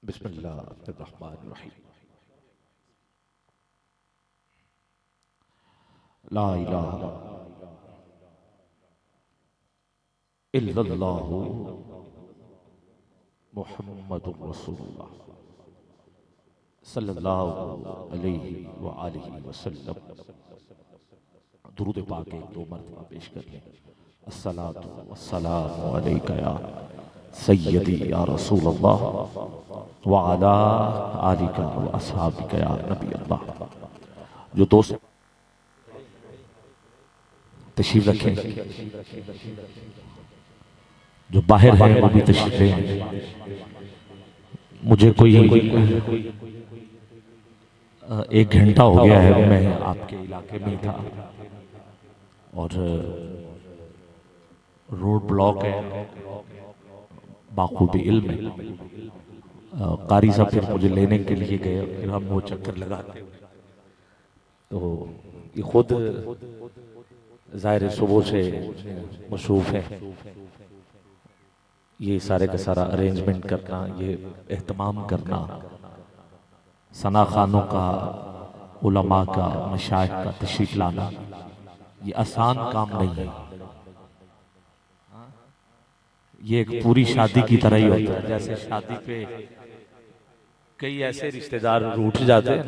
बिस्मिल्लाहिर्रहमानिर्रहीम। ला इलाहा इल्लल्लाहु मुहम्मदुर रसूलुल्लाह सल्लल्लाहु अलैहि व आलिहि वसल्लम। दुरूद पाक एक दो मरतबा पेश कर लें। अस्सलातु वस्सलामु अलैका या सय्यदी या रसूलल्लाह व अला आलिका व अस्हाबिका या नबी अल्लाह। जो दोस्त तशरीफ रखें, जो बाहर हैं वो भी तशरीफ लें। मुझे कोई 1 घंटा हो गया है मैं आपके इलाके में था और रोड ब्लॉक है, बाखूबी इल्म है। कारी साहब फिर मुझे लेने के लिए गए, फिर हम वो चक्कर लगाते हुए तो ये खुद ज़ाहिर सुबह से मसरूफ़ है। ये सारे का सारा अरेंजमेंट करना, ये एहतमाम करना, सना खानों का, उलमा का, मशाइख का तशरीफ लाना, ये आसान काम नहीं है। ये एक पूरी शादी की तरह ही होता है। जैसे शादी पे कई ऐसे रिश्तेदार रूठ जाते हैं,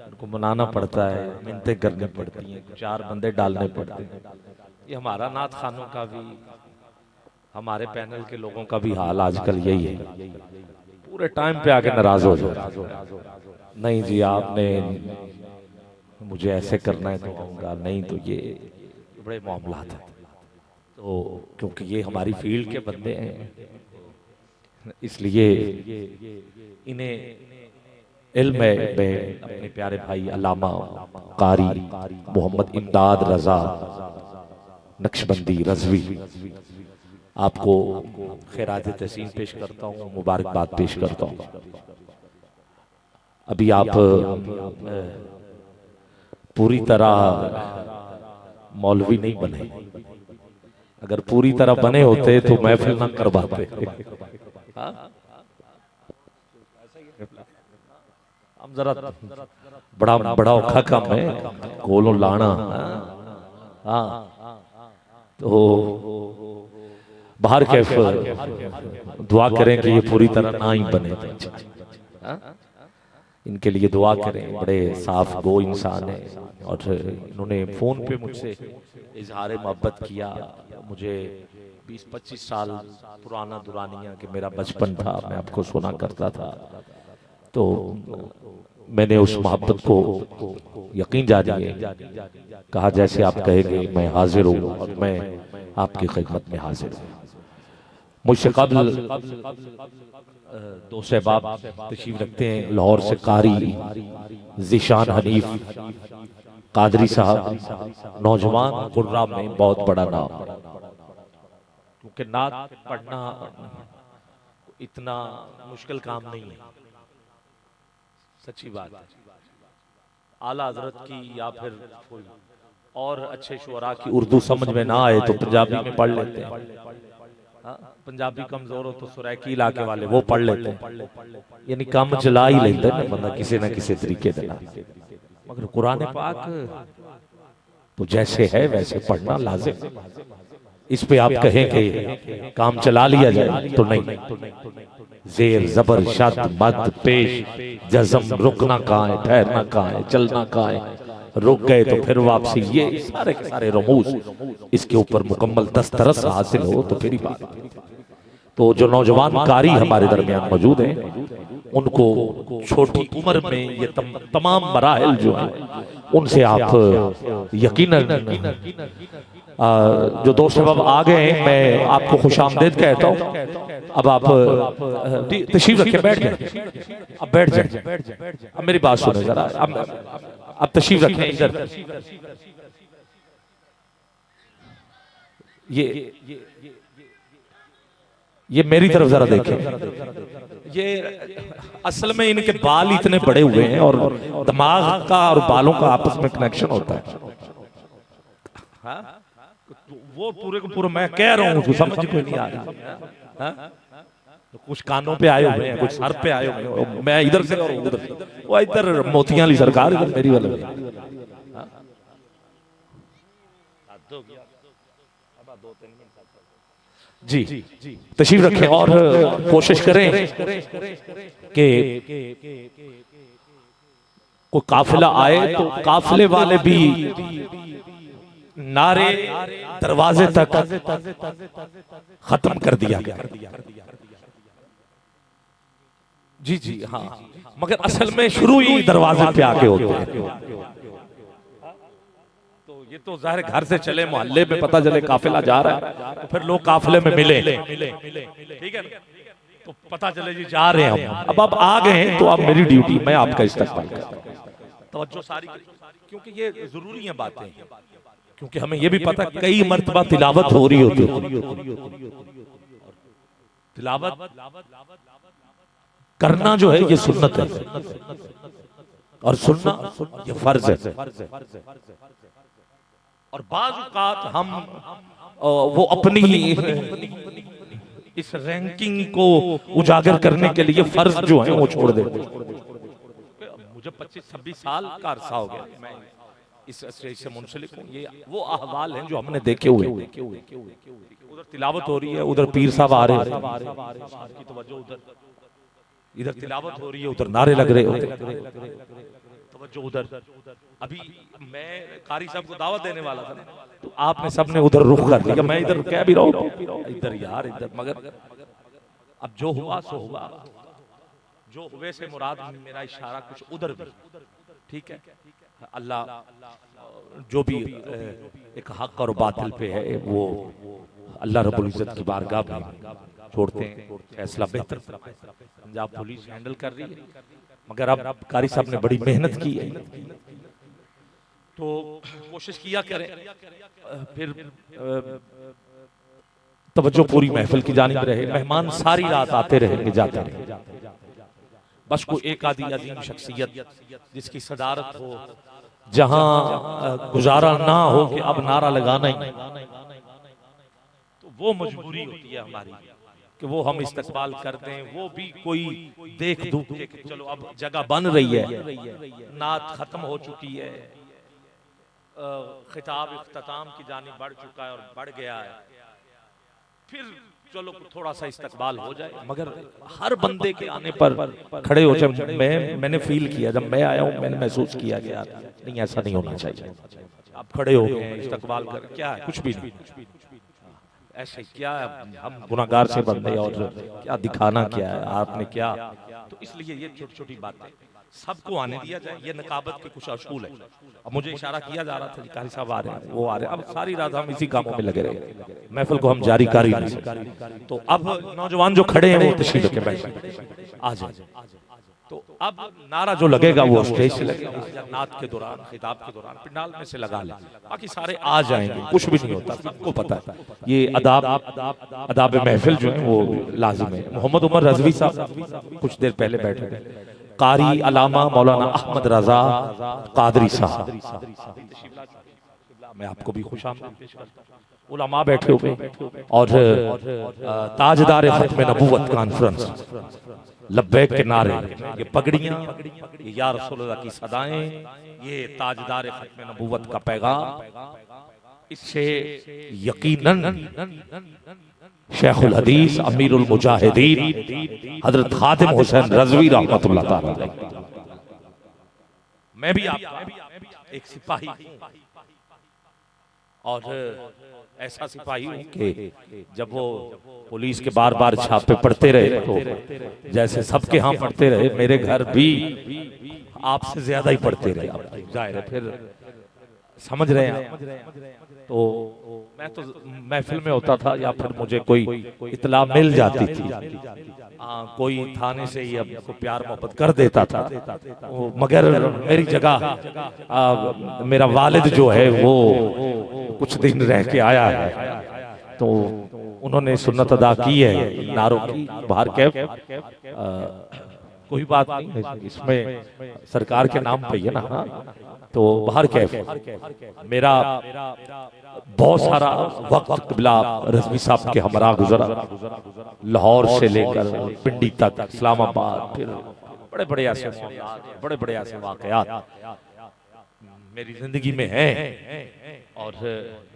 उनको मनाना पड़ता है, मिन्नतें करनी पड़ती हैं, 4 बंदे डालने पड़ते हैं। ये हमारा नात खानों का भी, हमारे पैनल के लोगों का भी हाल आजकल यही है। पूरे टाइम पे आके नाराज हो जाए, नहीं जी आपने मुझे ऐसे करना है तो आऊंगा, नहीं तो ये बड़े मामलात हैं। तो क्योंकि ये हमारी फील्ड के बंदे हैं, इसलिए इन्हें इल्म में अपने प्यारे भाई अल्लामा कारी मोहम्मद इमदाद रजा नक्शबंदी रजवी आपको खैरात तहसीन पेश करता हूँ, मुबारकबाद पेश करता हूँ। अभी आप पूरी तरह मौलवी नहीं बने, अगर पूरी तरह बने होते तो महफिल ना करवाते। हम जरा बड़ा बड़ा औखा काम है गोलो लाना। हाँ तो बाहर कैफ दुआ करें कि ये पूरी तरह ना ही बने। इनके लिए दुआ करें, बड़े साफ गो इंसान है और इन्होंने फोन पे मुझसे इजहार मोहब्बत किया। मुझे 20-25 साल पुराना दुरानिया कि मेरा बचपन था, मैं आपको सुना करता था, तो मैंने उस मोहब्बत को यकीन जारी है कहा जैसे आप कहेंगे मैं हाजिर हूँ और मैं आपकी खिदमत में हाजिर हूँ। मुझसे कबल 2 सहबाब तशरीफ रखते हैं लाहौर से, कारी ज़ीशान हनीफ कादरी साहब, नौजवान कुर्रा में बहुत बड़ा नाम, क्योंकि नात पढ़ना इतना मुश्किल काम नहीं है, सच्ची बात है। आला हजरत की या फिर कोई और अच्छे शुअरा की उर्दू समझ में ना आए तो पंजाबी में पढ़ लेते हैं। पंजाबी कमजोर हो तो सुरैकी इलाके वाले वो पढ़ लेते हैं, यानी काम चला ही लेते हैं बंदा किसी ना किसी तरीके से। मगर कुरान पाक तो जैसे है वैसे पढ़ना लाजिम। इस पे आप कहें कि काम चला लिया जाए तो नहीं, जेर जबर शद मद पेश जज़म, रुकना कहाँ है, ठहरना कहाँ है, चलना कहाँ है, रुक गए तो फिर वापसी, ये सारे के सारे रमूज इसके ऊपर मुकम्मल दस्तरस हासिल हो तो फिर ही बात। तो जो नौजवान कारी हमारे दरमियान मौजूद हैं, उनको छोटी उम्र में ये तमाम मराहिल जो हैं उनसे आप यकीनन जो दोस्त अब आ गए हैं, मैं आपको खुशामदीद कहता हूँ। अब आप तशरीफ रखें, बैठ जाए, अब बैठ जाए, अब मेरी बात सुने जरा, अब तशरीफ रखें इधर। ये मेरी तरफ जरा देखें। ये असल में इनके बाल इतने बड़े हुए हैं और दिमाग का और बालों का आपस में कनेक्शन होता है। हाँ? वो पूरे को पूरा मैं कह रहा हूँ, समझ में नहीं आ रहा। तो कुछ कानों पे आए हुए हैं, कुछ सर पे आए हुए हैं, मैं इधर से और उधर से, वो इधर मोतियां वाली सरकार, इधर मेरी वाले। जी तशरीफ रखें और कोशिश करें कि कोई काफिला आए तो काफिले वाले भी नारे दरवाजे तक खत्म कर दिया गया। जी जी हाँ, मगर असल में शुरू ही दरवाजे पे आके होते हैं। तो ये तो जाहिर घर से चले, मोहल्ले में पता चले काफिला जा रहा है, तो फिर लोग काफिले में मिले, ठीक है, तो पता चले जी जा रहे हैं हम। अब आप आ गए हैं तो अब मेरी ड्यूटी, मैं आपका इस्तकबाल करता हूं। तवज्जो सारी, क्योंकि ये जरूरी है बातें, क्योंकि हमें ये भी पता कई मर्तबा तिलावत हो रही होती है। तिलावत करना जो है ये सुन्नत है, और सुनना ये फर्ज है। और बाज़ औक़ात हम वो अपनी इस रैंकिंग को उजागर करने के लिए फर्ज जो है वो छोड़ देते हैं। मुझे 25-26 साल का अरसा हो गया, मैं इस स्टेज से मुंसलिक हूँ। ये वो अहवाल हैं जो हमने देखे हुए। उधर तिलावत हो रही है, उधर पीर साहब आ रहे हैं, आपकी तवज्जो उधर, इधर तिलावत हो रही है, उधर नारे लग रहे होते, तवज्जो उधर। अभी मैं कारी साहब को दावत देने वाला था, तो आपने सबने उधर रुख कर लिया, मैं इधर कह भी रहा हूँ इधर यार इधर, मगर अब जो हुआ सो हुआ। जो हुए से मुराद मेरा इशारा कुछ उधर भी, ठीक है। अल्लाह जो भी एक हक और बातिल पे है वो अल्लाह रब्बुल इज्जत की बारगाह में छोड़ते हैं, फैसला बेहतर पंजाब पुलिस हैंडल कर रही है। मगर अब कारी साहब ने बड़ी मेहनत की है, तो कोशिश किया करें, फिर तवज्जो पूरी महफिल की जानिब रहे। मेहमान सारी रात आते रहेंगे जाते रहेंगे, बस कोई एक आधी अजीम शख्सियत जिसकी सदारत हो, जहां गुजारा ना हो कि अब नारा लगाना ही, तो वो मजबूरी होती है हमारी कि वो हम इस्तकबाल कर दें। वो भी कोई देख दुख के कि चलो अब जगह बन रही है, नात खत्म हो चुकी है, खिताब इख्तिताम की जानिब बढ़ चुका है और बढ़ गया है, फिर चलो थोड़ा सा इस्तकबाल हो जाए। मगर हर बंदे के आने पर खड़े हो जाए। मैंने फील किया, जब मैं आया हूँ मैंने महसूस किया कि यार नहीं ऐसा नहीं होना चाहिए। आप खड़े हो गए इस्तकबाल कर, क्या है कुछ भी नहीं, ऐसे क्या हम गुनाहगार से बंदे और क्या दिखाना क्या है आपने क्या। तो इसलिए ये छोटी छोटी बातें सबको आने दिया जाए, ये नकाबत के कुछ असूल है। अब मुझे इशारा किया जा रहा था जी कारी साहब आ रहे हैं, वो आ रहे हैं, अब सारी रात हम इसी कामों में लगे रहे, महफिल को हम जारी कर ही नहीं सकते। तो अब नौजवान जो खड़े हैं वो तशरीफ लेके बैठे आ जाए। तो अब नारा जो लगेगा वो स्टेज से लगेगा, नात के दौरान खिताब के दौरान पंडाल में से लगा ले, बाकी सारे आ जाएंगे, कुछ भी नहीं होता, सबको पता है। ये अदाब महफिल जो है वो लाजिम है। मोहम्मद उमर रजवी साहब कुछ देर पहले बैठे थे, कारी अलामा मौलाना अहमद रजा कादरी साहब, मैं आपको भी खुशामदीद पेश करता हूं। उलमा बैठे हुए और ताजदार खत्म नबूवत कॉन्फ्रेंस, लब्बैक के नारे, ये पगड़ियां, ये या रसूलुल्लाह की सदाएं, ये ताजदार खत्म नबूवत का पैगाम, इससे यकीनन शेखुल हदीस अमीरुल मुजाहिदीन हजरत खादिम हुसैन रज़वी रहमतुल्लाह ताला अलैह, मैं भी आप एक सिपाही और ऐसा सिपाही हूं कि जब वो पुलिस के बार बार छापे पड़ते रहे तो जैसे सबके यहाँ पड़ते रहे, मेरे घर भी आपसे ज्यादा ही पड़ते रहे, जाहिर है फिर समझ रहे हैं। तो मैं तो महफिल में होता था या फिर मुझे कोई इतला मिल जाती थी, कोई थाने से ही अब को प्यार मोहब्बत कर देता था, मगर मेरी जगह मेरा वालिद जो है वो कुछ दिन रह के आया है, तो उन्होंने सुन्नत अदा की है नारों की बाहर कैफ कोई बात नहीं, इसमें सरकार के नाम पे है ना। हाँ, तो बाहर कैफ मेरा बहुत सारा वक्त किबला रज़वी साहब के हमरा गुजरा, लाहौर से लेकर पिंडी तक, इस्लामाबाद, फिर बड़े बड़े ऐसे वाक़यात मेरी जिंदगी में हैं और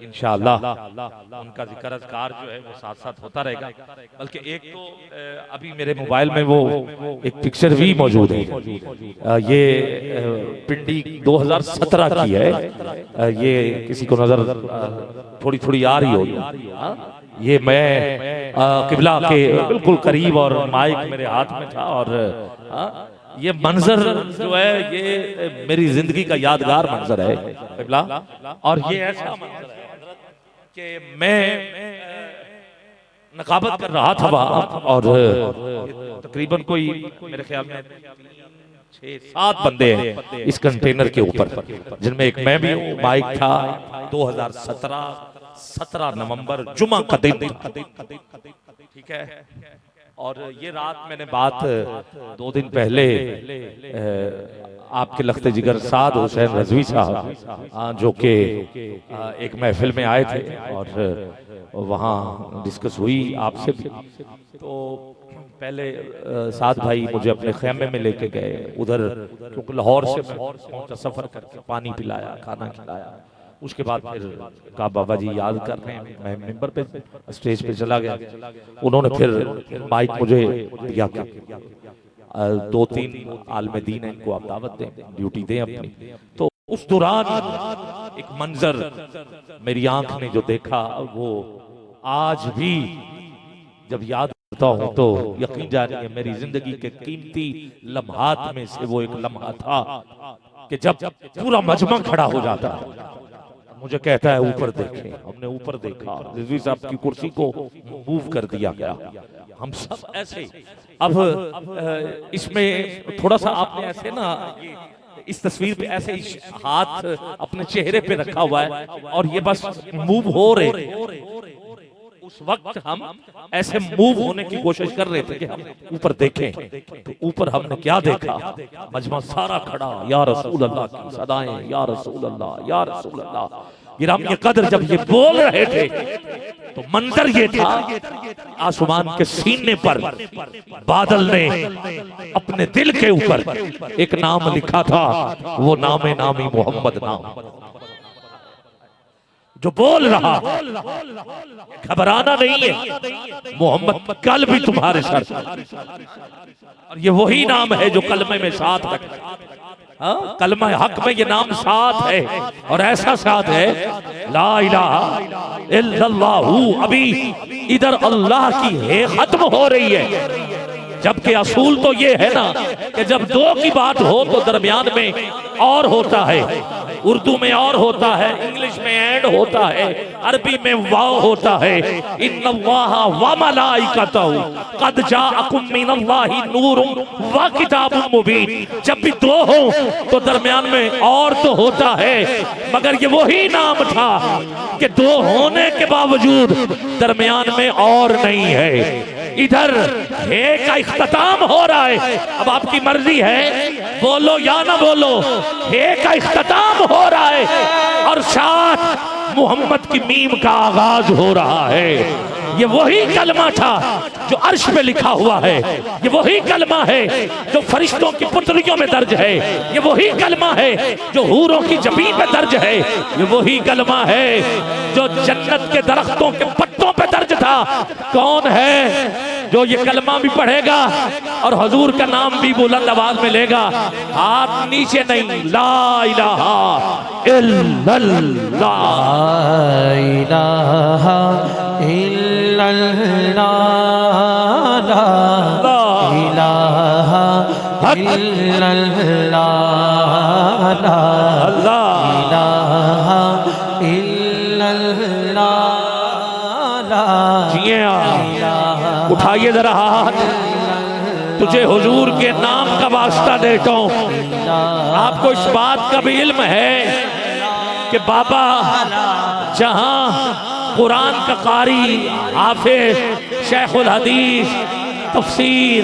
इंशाअल्लाह उनका जिक्र अज़कार जो है वो साथ साथ होता रहेगा। बल्कि एक तो अभी मेरे मोबाइल में वो एक पिक्चर भी मौजूद है, ये पिंडी 2017 की है, ये किसी को नजर थोड़ी थोड़ी आ रही होगी। ये मैं किबला के बिल्कुल करीब और माइक मेरे हाथ में था और ये मंजर जो है ये मेरी जिंदगी का यादगार मंजर है किबला। और ये ऐसा मंजर है कि मैं नकाबत कर रहा था वहां और तकरीबन कोई मेरे ख्याल में 6-7 बंदे हैं इस कंटेनर के ऊपर, जिनमें एक मैं भी हूं। माइक था 17 नवंबर जुमा का दिन, ठीक है। और ये रात मैंने बात 2 दिन पहले आपके लख्ते जिगर साद हुसैन रज़वी साहब जो कि एक महफिल में आए थे और वहाँ डिस्कस हुई आपसे भी। तो पहले साद भाई मुझे अपने खेमे में लेके गए उधर, क्योंकि लाहौर से सफर करके पानी पिलाया, खाना खिलाया। उसके बाद फिर कहा बाबा जी याद कर रहे हैं, मैं मेंबर पे स्टेज पे चला गया। उन्होंने फिर माइक मुझे दिया कि 2-3 आलमे दीन है, इनको आप दावत दें, ड्यूटी दें अपनी। तो उस दौरान एक मंजर मेरी आंख ने जो देखा वो आज भी जब याद करता हूं तो यकीन जानिए मेरी जिंदगी के कीमती लम्हात में से वो एक लम्हा था कि जब पूरा मजमा खड़ा हो जाता मुझे कहता है ऊपर देखें। हमने ऊपर देखा, रिजवी साहब की कुर्सी को मूव कर दिया गया। हम सब ऐसे अब इसमें थोड़ा सा आपने ऐसे ना इस तस्वीर पे ऐसे हाथ अपने चेहरे पे रखा हुआ है और ये बस मूव हो रहे। उस वक्त हम ऐसे मूव होने की कोशिश कर रहे थे कि हम ऊपर देखें। तो ऊपर हमने क्या देखा, मजमा सारा खड़ा, या रसूल अल्लाह की सदाएं, या रसूल अल्लाह, या रसूल अल्लाह। गिरामी कदर जब ये बोल रहे थे तो मंजर ये था, आसमान के सीने पर बादल ने अपने दिल के ऊपर एक नाम लिखा था, वो नामे नामी मोहम्मद नाम जो बोल रहा, घबराना नहीं है, मोहम्मद कल भी तुम्हारे साथ। और ये वही नाम है जो कलमे में साथ रखा, कलमा हक में ये नाम साथ है और ऐसा साथ है ला इलाहा इल्लल्लाहु। अभी इधर अल्लाह की है खत्म हो रही है, जबकि असूल तो ये है ना कि जब दो की बात हो तो दरमियान में और होता है। उर्दू में और होता है, इंग्लिश में एंड होता है, अरबी में वाव होता है। इन्नल्लाह व मलाइकतहू कद जाअकुम मिनल्लाहि नूरुम व किताबुम मुबीन। जब भी दो हो तो दरमियान में और तो होता है, मगर ये वही नाम था कि दो होने के बावजूद दरमियान में और नहीं है। इधर हे का इख्तिताम हो रहा है, अब आपकी मर्जी है बोलो या ना बोलो। हे का इख्तिताम हो रहा है और साथ मोहम्मद की मीम का आगाज हो रहा है। ये वही कलमा था जो अर्श पे लिखा हुआ है, ये वही कलमा है जो फरिश्तों की पुतलियों में दर्ज है, ये वही कलमा है जो हूरों की जमीन पे दर्ज है, ये वही कलमा है जो जन्नत के दरख्तों के पत्तों पे दर्ज था। कौन है जो ये कलमा भी पढ़ेगा और हुजूर का नाम भी बुलंद आवाज में लेगा? हाथ नीचे नहीं, ला इलाहा इल्लल्लाह, ला इलाहा इल्लल्लाह, ला इलाहा इल्लल्लाह, ला इलाहा इल्लल्लाह। उठाइए जरा हाथ, तुझे हुजूर के नाम का वास्ता देता हूँ। आपको इस बात का भी इल्म है कि बाबा जहां कुरान का कारी, हाफिज, शेखुल हदीस, तफसीर,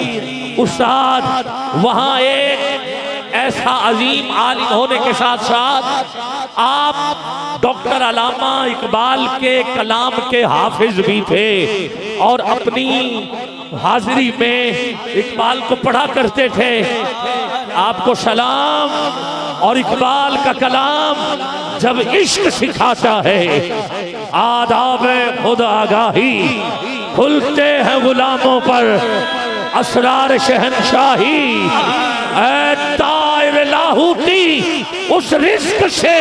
उस्ताद वहां एक ऐसा अजीम आलिम होने के साथ साथ आप डॉक्टर अल्लामा इकबाल के कलाम के हाफिज भी थे और अपनी हाजिरी में इकबाल को पढ़ा करते थे। आपको सलाम। और इकबाल का कलाम जब इश्क सिखाता है, आदाब खुद आगाही, खुलते हैं गुलामों पर असरार शहनशाही। ऐ तायर लाहूती उस रिस्क से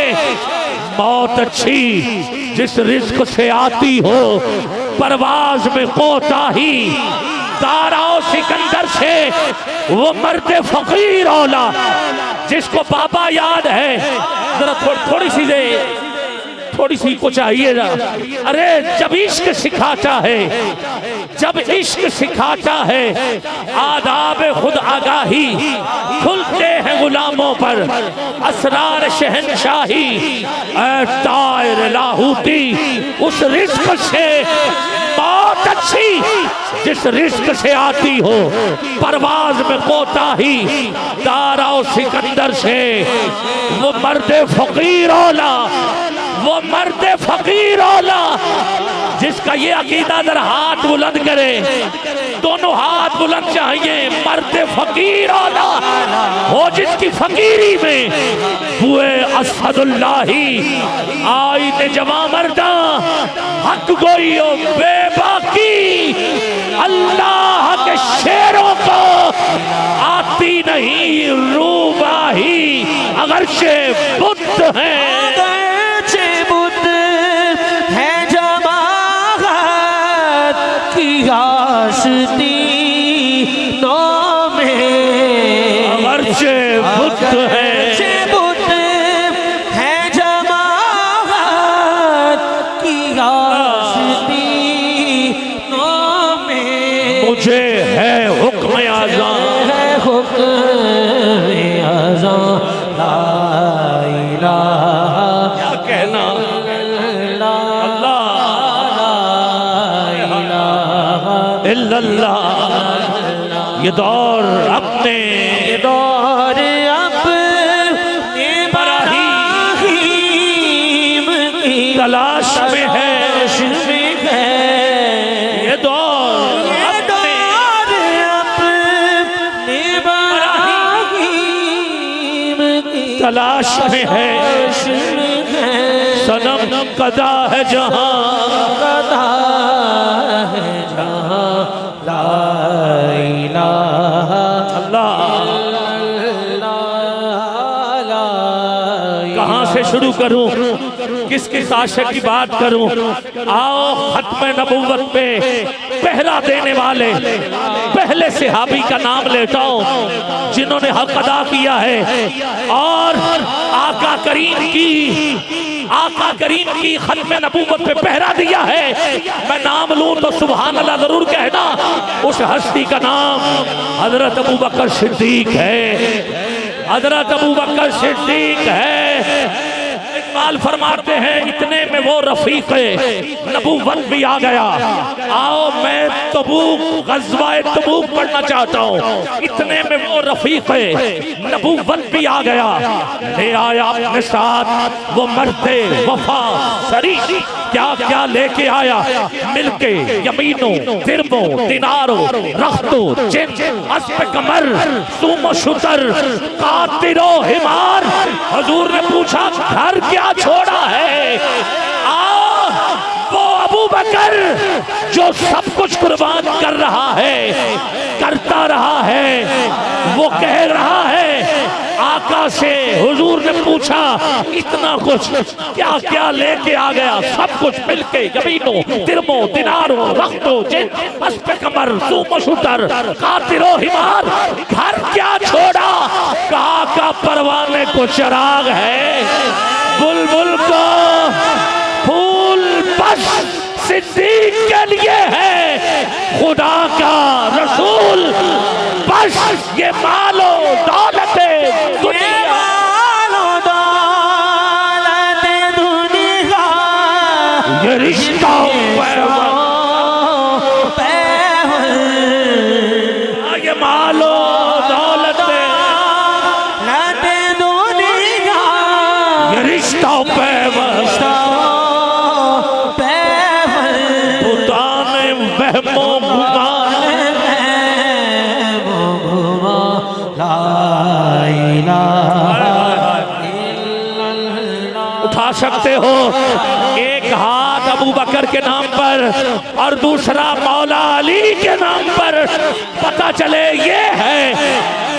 मौत अच्छी जिस रिस्क से आती हो परवाज में कोताही। दाराओ सिकंदर से वो मर्द फकीर औला जिसको बाबा याद है। जरा थोड़ी सी को चाहिए ना। अरे जब इश्क सिखाता है, जब इश्क सिखाता है आदाब खुद आगाही, खुलते हैं गुलामों पर असरार शहनशाही। ऐ तायर लाहूती उस रिस्क से मौत अच्छी जिस रिस्क से आती हो परवाज में कोताही। दाराओ सिकंदर से वो मर्द फकीर औला, वो मर्द फकीर औला जिसका ये अकीदा दर हाथ बुलंद करे, दोनों हाथ बुलंद चाहिए। मर्द फकीर औला हो जिसकी फकीरी में हुए असदुल्लाही। आई ने जवा मर्दा हक गोई ओ बेबाकी, अल्लाह के शेरों को आती नहीं रूबाही। अगरचे बुद्ध हैं, आस्तीनों में अगरचे बुद्ध है जमात की आस्तीनों में। मुझे है हुक्म आज़ां, है हुक्म आज़ां, ला इलाहा क्या कहना इल्लल्लाह। ये दौर अपने इब्राहीम की तलाश में है। ये दौर अपने इब्राहीम की तलाश में है। सनम कदा है जहां, कदा है जहां, ला इलाहा कहां से शुरू करूं, किसके आशिक की बात करूं। आओ खत्म नबुव्वत पे पहरा देने वाले पहले सहाबी का नाम लेता हूं जिन्होंने हक अदा किया है और आका करीम की खत्म नबुव्वत पे पहरा दिया है। मैं नाम लूं तो सुभान अल्लाह जरूर कहना। उस हस्ती का नाम हजरत अबू बकर सिद्दीक है। हजरत अबू बकर सिद्दीक है। इकबाल फरमाते हैं इतने में वो रफीक नबूवत भी आ गया। आओ मैं तबूक गज़वाए तबूक पढ़ना चाहता हूँ। इतने में वो रफीक नबूवत भी आ गया। ले आया अपने साथ वो मर्दे वफा सरी। क्या क्या लेके आया मिलके यमीनों दिरबों दिनारों रख्तों जिन अस्प कमर सुमो शुतर कातिरो हिमार। हुजूर ने पूछा घर क्या छोड़ा है। वो अबू बकर जो सब कुछ कुर्बान कर रहा है, करता रहा है, वो कह रहा है आका से। हुजूर ने पूछा इतना कुछ क्या क्या लेके आ गया। सब कुछ मिलके जमीनों दिरमों दिनारों रख्तों जिन अस्प कमर सुमो शुतर कातिरो हिमार। घर क्या छोड़ा, कहा का परवाने को चिराग है, बुलबुल को फूल बस सिद्दीक के लिए है, खुदा का रसूल बस। ये मालो दौलत दुनिया, ये रिश्ता ये मालो ला इलाहा इल्लल्लाह। उठा सकते हो एक हाथ अबू बकर के नाम पर और दूसरा मौला अली के नाम पर, पता चले ये है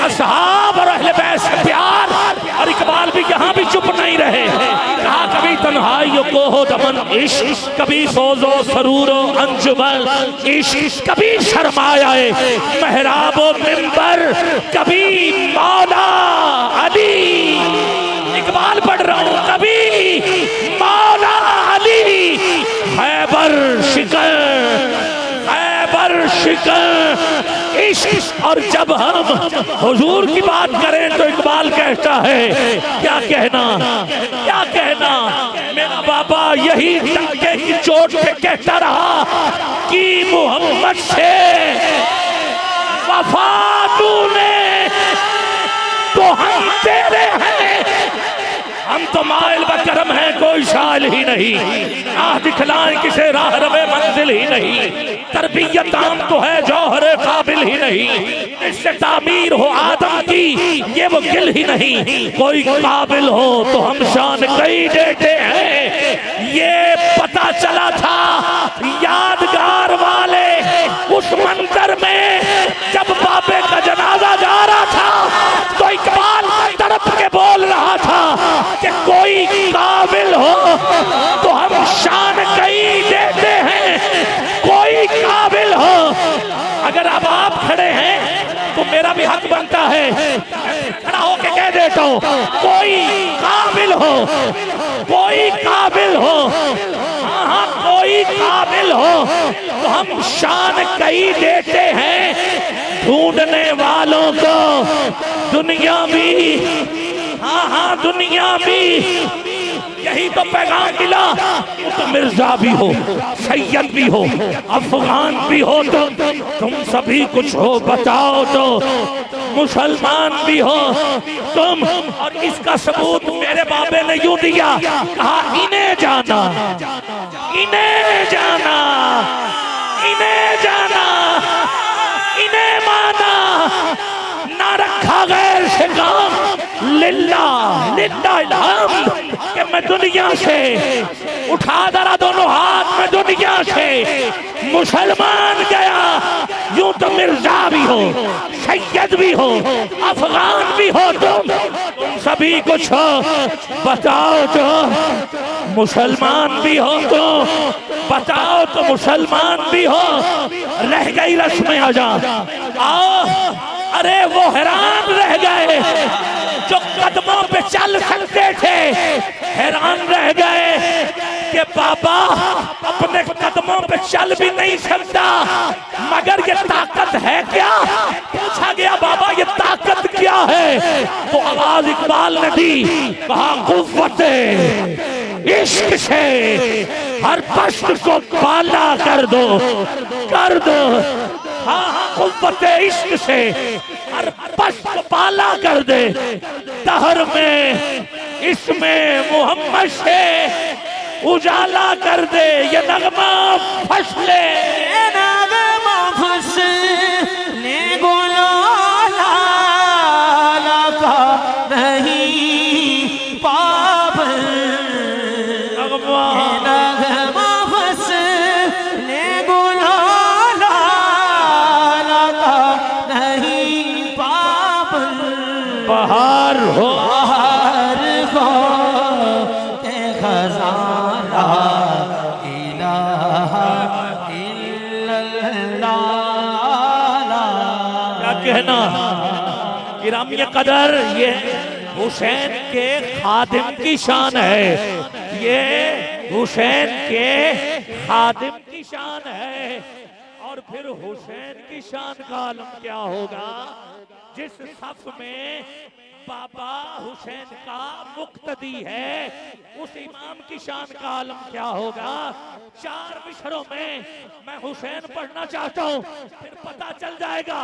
असहाब और अहले बैत से प्यार। और इकबाल भी यहाँ भी चुप नहीं रहे, कहा कभी तन्हाइयों को हो दमन इश्क, कभी सोजो सरूरो अंजुमन इश्क, कभी शर्माए महराबो मिंबर, कभी मौला अली। इकबाल पढ़ रहा हूँ, कभी मौला अली खैबर शिकर, खैबर शिकर इश्क। और जब हम हुजूर की बात करें तो इकबाल कहता है क्या कहना, क्या कहना। मेरा बाबा यही टंके की चोट पे कहता रहा कि मोहम्मद से वफा तूने तो हम तेरे हैं, हम तो माइल बकरम है कोई शाल ही नहीं, आह दिखलाएं किसे राह रवे मंजिल ही नहीं, तरबियत आम तो है जौहरे काबिल ही नहीं, इससे तामीर हो आदम की ये वो गिल ही नहीं, कोई काबिल हो तो हम शान कई देते हैं। ये पता चला था यादगार वाले उस मंजर में जब बाबे का जनाजा जा रहा था तो इकबाल तड़प के बोल रहा था कि कोई काबिल हो तो हम शान कई देते हैं, कोई काबिल हो। अगर अब आप खड़े हैं तो मेरा भी हक बनता है खड़ा होके कह देता हूं कोई काबिल हो, कोई काबिल हो, हाँ कोई काबिल हो तो हम शान कई देते हैं। ढूंढने वालों को दुनिया भी, हाँ दुनिया भी, यही तो पैगाम मिला। तो मिर्जा भी हो, सैयद भी हो, अफगान भी हो, तो तुम सभी कुछ हो, बताओ तो मुसलमान भी हो तुम। और इसका सबूत मेरे बाबे ने यूं दिया, कहा इन्हें जाना, इन्हें जाना, इन्हें जाना, इन्हें माना, ना रखा गैर से काम, लिल्ला लिल्ला इल्हम्द कि मैं दुनिया से उठा दरा दोनों हाथ में दुनिया से मुसलमान गया। यूं तो मिर्जा भी हो, सैयद भी हो, अफगान भी हो, तुम सभी कुछ हो, बताओ तो मुसलमान भी हो, तो बताओ तो मुसलमान भी हो। रह गई रस्में आजा, आओ। अरे वो हैरान रह गए जो कदमों पे चल सकते थे, हैरान रह गए कि बाबा अपने कदमों पे चल भी नहीं सकता, मगर ये ताकत है क्या? पूछा गया बाबा ये ताकत क्या है? तो आवाज इकबाल ने दी, कहा कुव्वते इश्क से हर पश्त को पाला कर दो, कर दो। हाँ कुव्वते इश्क से हर पश्त को पाला कर दे, दहर में इसमें मोहम्मद से उजाला कर दे। ये नगमा फसले, ये नगमा फसले गुलाला का नहीं पाबल, ये नगमा फसले गुलाला का नहीं पाबल। बहार हो, बाहर हो के खजाना इलाहा इल्लल्लाह। क्या कहना गिरामी कदर, ये हुसैन के खादिम की शान है, ये हुसैन के खादिम की शान है। और फिर हुसैन की शान का आलम क्या होगा? जिस सफ में बाबा हुसैन का मुक्तदी है, उस इमाम की शान का आलम क्या होगा? 4 मिसरों में मैं हुसैन पढ़ना चाहता हूँ, फिर पता चल जाएगा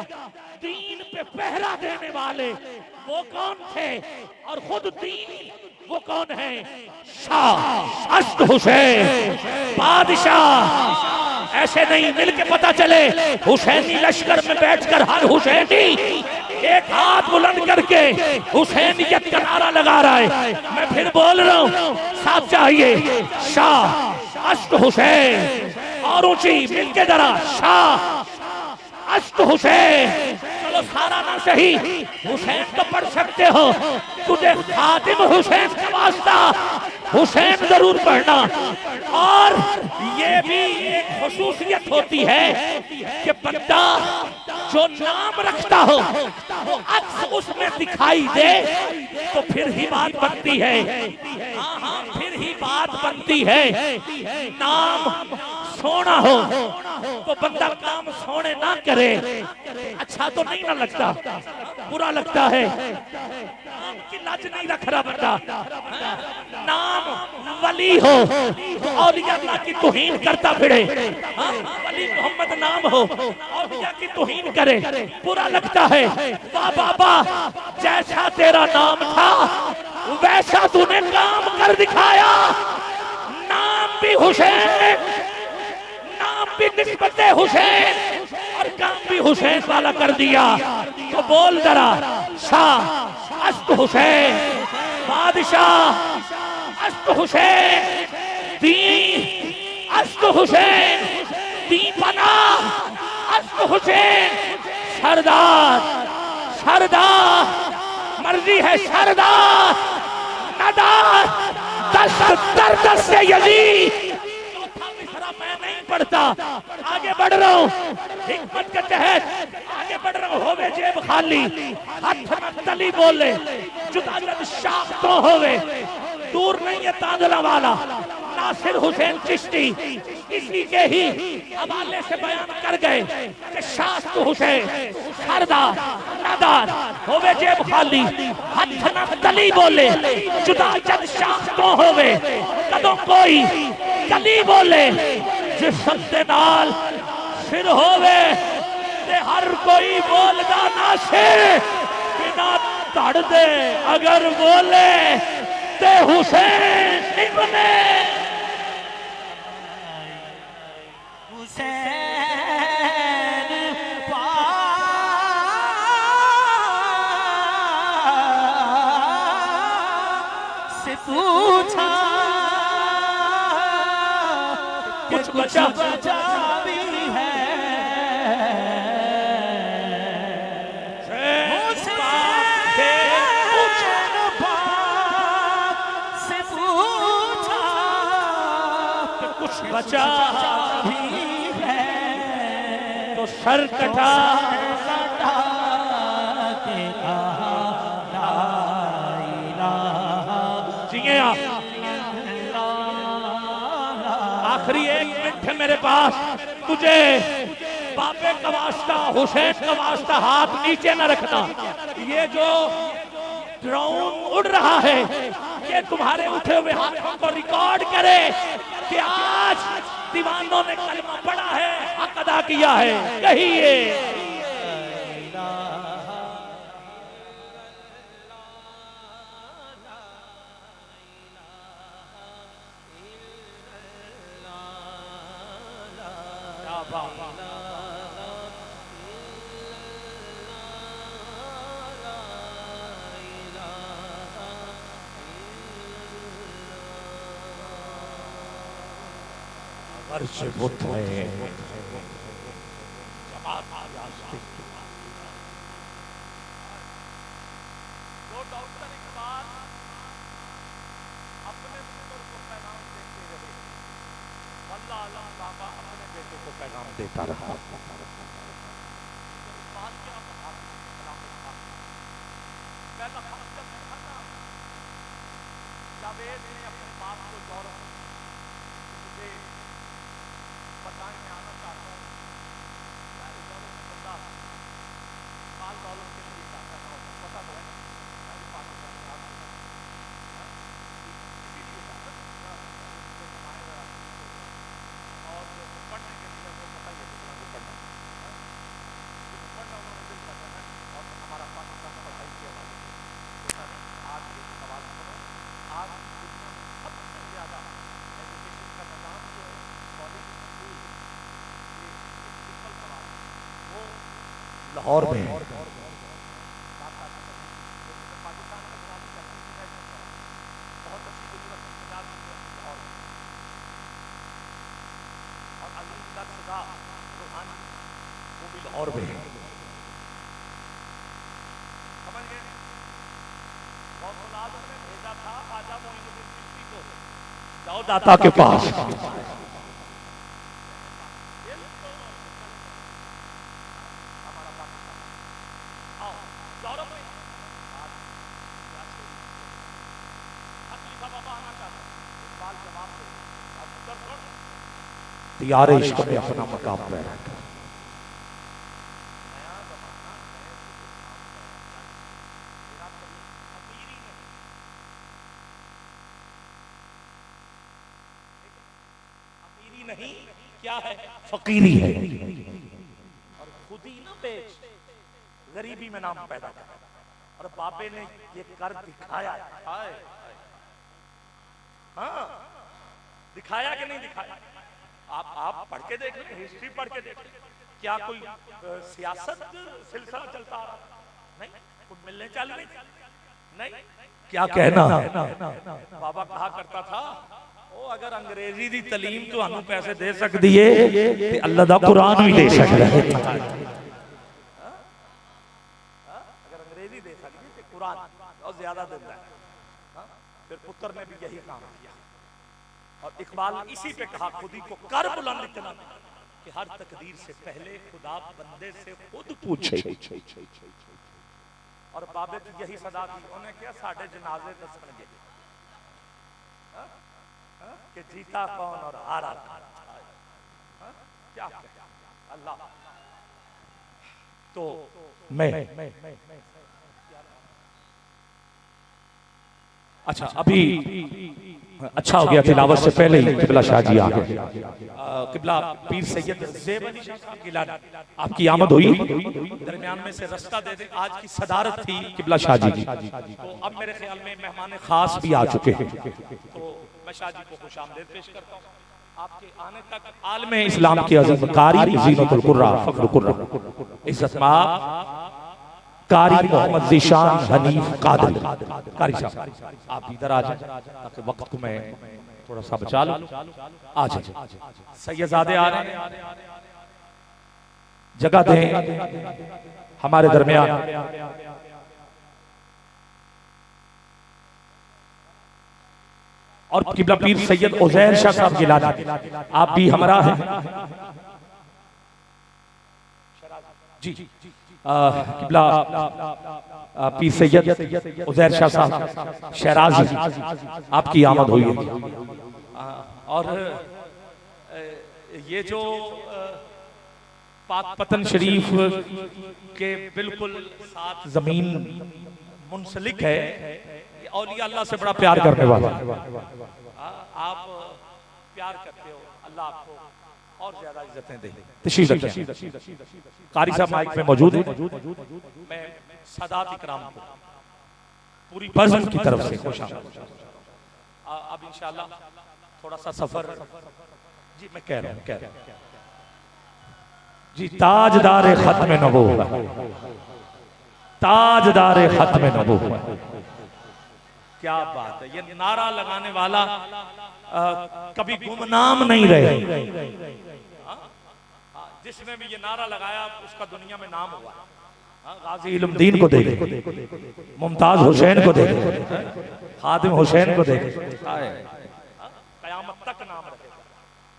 दीन पे पहरा देने वाले वो कौन थे और खुद दीन वो कौन है? शाह अस्त हुसैन बादशाह। ऐसे नहीं, मिल के पता चले हुसैनी लश्कर में बैठकर हर हुसैनी एक हाथ बुलंद करके हुसैनियत का नारा लगा रहा है। मैं फिर बोल रहा हूँ, साथ चाहिए शाह अश्क हुसैन, और ऊंची मिलके जरा शाह अश्क हुसैन। चलो सारा ना सही, हुसैन तो पढ़ सकते हो, तुझे खातिम हुसैन का वास्ता हुसैन जरूर पढ़ना। और ये भी एक खुसूसियत होती है कि बंदा जो नाम रखता हो वो अक्स उसमें दिखाई दे तो फिर ही बात बनती है। हाँ हाँ, फिर ही बात बनती है। नाम सोना हो तो बंदा काम सोने ना करे, अच्छा तो नहीं ना लगता, बुरा लगता है। नाम की लाज नहीं रख रहा बंदा। नाम वली हो तो औलिया अल्लाह की तौहीन करता फिरे। वली मोहम्मद नाम हो, औलिया की तौहीन करे, बुरा लगता है। वाह बाबा, जैसा तेरा नाम था वैसा तूने काम कर दिखाया। नाम भी हुसैन, नाम भी निस्बते हुसैन, और काम भी हुसैन वाला कर दिया। तो बोल जरा शाह अश्क हुसैन, बादशाह अश्क हुसैन, दी अश्क हुसैन, दी पना अश्क हुसैन, सरदार सरदार, मर्जी है सरदार, नदार दस्त दर दस्त से यजीद। मैं नहीं पढ़ता, आगे बढ़ रहा हूँ हिकमत के तहत, आगे बढ़ रहा हूँ। होवे जेब खाली, हाथ में तली बोले, जुदा जब शाख तो होवे, दूर नहीं है तांदला वाला नासिर हुसैन चिश्ती। इसी के ही हवाले से बयान कर गए कि शाख हुसैन सरदार नादार, होवे जेब खाली, हाथ में तली बोले, जुदा जब शाख तो होवे, कदों कोई कली बोले, जिस सबसे नाल सिर होवे ते हर कोई बोलदा ना सिर, बिना धड़ दे अगर बोले ते हुसैन इब्ने हुसैन से पूछा कुछ बचा भी है। से पूछा कुछ बचा भी है तो सर कटा के कहा ला इलाहा जिए आप। आखिरी 1 मिनट है मेरे पास, तुझे बाबे का वास्ता हुसैन का वास्ता हाथ नीचे न रखना। ये जो ड्रोन उड़ रहा है ये तुम्हारे उठे हुए हाथों को रिकॉर्ड करे कि आज दीवानों ने कलमा पढ़ा है, हक अदा किया है। कहिए अर्श बुत है पैगाम देता रहा। जावेद ने अपने बाप को दौरा मुझे बताने में आना चाहता हूँ, मैं इस दौर में बंदा माल दौलत के लिए चाहता था, पता तो है मैं भी पाकिस्तान में आता हूँ, इसीलिए चाहता और पढ़ने के लिए वो पता ही है कितना को पढ़ना उन्होंने दिल करना है। और हमारा पाकिस्तान पढ़ाई की आवाज़ आज ये सवाल करो, आज दुनिया में सबसे ज़्यादा एजुकेशन का निज़ाम जो है कॉलेज स्कूल, ये सिंपल सवाल वो लाहौर में है। और भी भेजा था आजा मोइनुद्दीन चिश्ती को, जाओ दाता के पास। यारे इश्क में अपना मकाम पैदा कर। अमीरी नहीं, क्या है? फकीरी है। और खुद ही ना बेच, गरीबी में नाम पैदा कर। और बाबे ने ये कर दिखाया। हाँ, दिखाया कि नहीं दिखाया? आप पढ़ के देख लें, हिस्ट्री पढ़ के देख लें। क्या कोई सियासत सिलसिला चलता रहा? नहीं। कुछ मिलने चल रही? नहीं। क्या कहना? बाबा कहा करता था, ओ अगर अंग्रेजी दी तलीम तो हमें पैसे दे सकती है, ते अल्लाह दा कुरान भी दे सकता है। अगर अंग्रेजी दे सकती तो कुरान और ज्यादा देता है। फिर पुत्र ने भी यही काम किया। और इकबाल इसी पे कहा, खुदी को कर बुलंद इतना कि हर तकदीर से पहले खुदा बंदे से खुद पूछे। और बाबे की यही सदा थी। उन्हें क्या साढ़े जनाजे दसणगे कि जीता कौन और हारा क्या अल्लाह। तो मैं अच्छा अभी अच्छा हो गया, तिलावत से पहले ही किबला शाह जी आ गए। किबला पीर सैयद ज़ेब अली शाह साहब गिलानी, आपकी आमद हुई, दरमियान में से रास्ता दे दे। आज की सदारत थी किबला शाह जी की। तो अब मेरे ख्याल में मेहमान खास भी आ चुके हैं, तो मैं शाह जी को खुशामदीद पेश करता हूँ। आपके आने तक आलम इस्लाम की अज़ीम कारी ज़ीनतुल कुर्रा फ़ख्र कुर्रा इज़्ज़त माब कारी मोहम्मद ज़ीशान हनीफ कादरी कारी साहब, आप इधर आ जाए ताकि वक्त को मैं थोड़ा सा बचा लूं। आ जाए, सैयदजादे आ रहे हैं, जगह दें हमारे दरमियान। और किबला पीर सैयद उज़ैर शाह साहब गिलानी, आप भी हमारा हैं जी। किबला पीर सैयद उज़ैर शाह साहब शहराजी, आपकी आमद हुई है। और ये जो पाक पतन शरीफ के बिल्कुल साथ जमीन मुंसलिक है, औलिया अल्लाह से बड़ा प्यार करने वाला। आप प्यार करते हो, अल्लाह आपको और ज्यादा इज्जतें दे। तशरीफ रखिए, कारी साहब माइक में मौजूद है। मैं सादात इकराम को पूरी बज़्म की तरफ से खुश आमदीद। अब इंशाअल्लाह थोड़ा सा सफर जी मैं कह रहा हूँ जी, ताजदार खत्म नबूवत, ताजदार खत्म नबूवत, क्या बात है। ये नारा लगाने वाला कभी गुमनाम नहीं रहे। जिसने भी ये नारा लगाया उसका दुनिया में नाम हुआ। गाजी इल्मुद्दीन को देखे, मुमताज हुसैन को देखे, खादिम हुसैन को देखे, कयामत तक नाम रखेगा।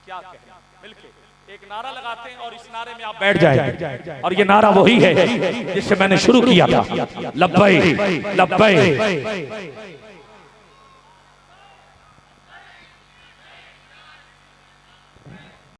क्या कहना, मिलके एक नारा लगाते हैं और इस नारे में आप बैठ जाएं। और ये नारा वही है जिससे मैंने शुरू किया था, लब्बैक लब्बैक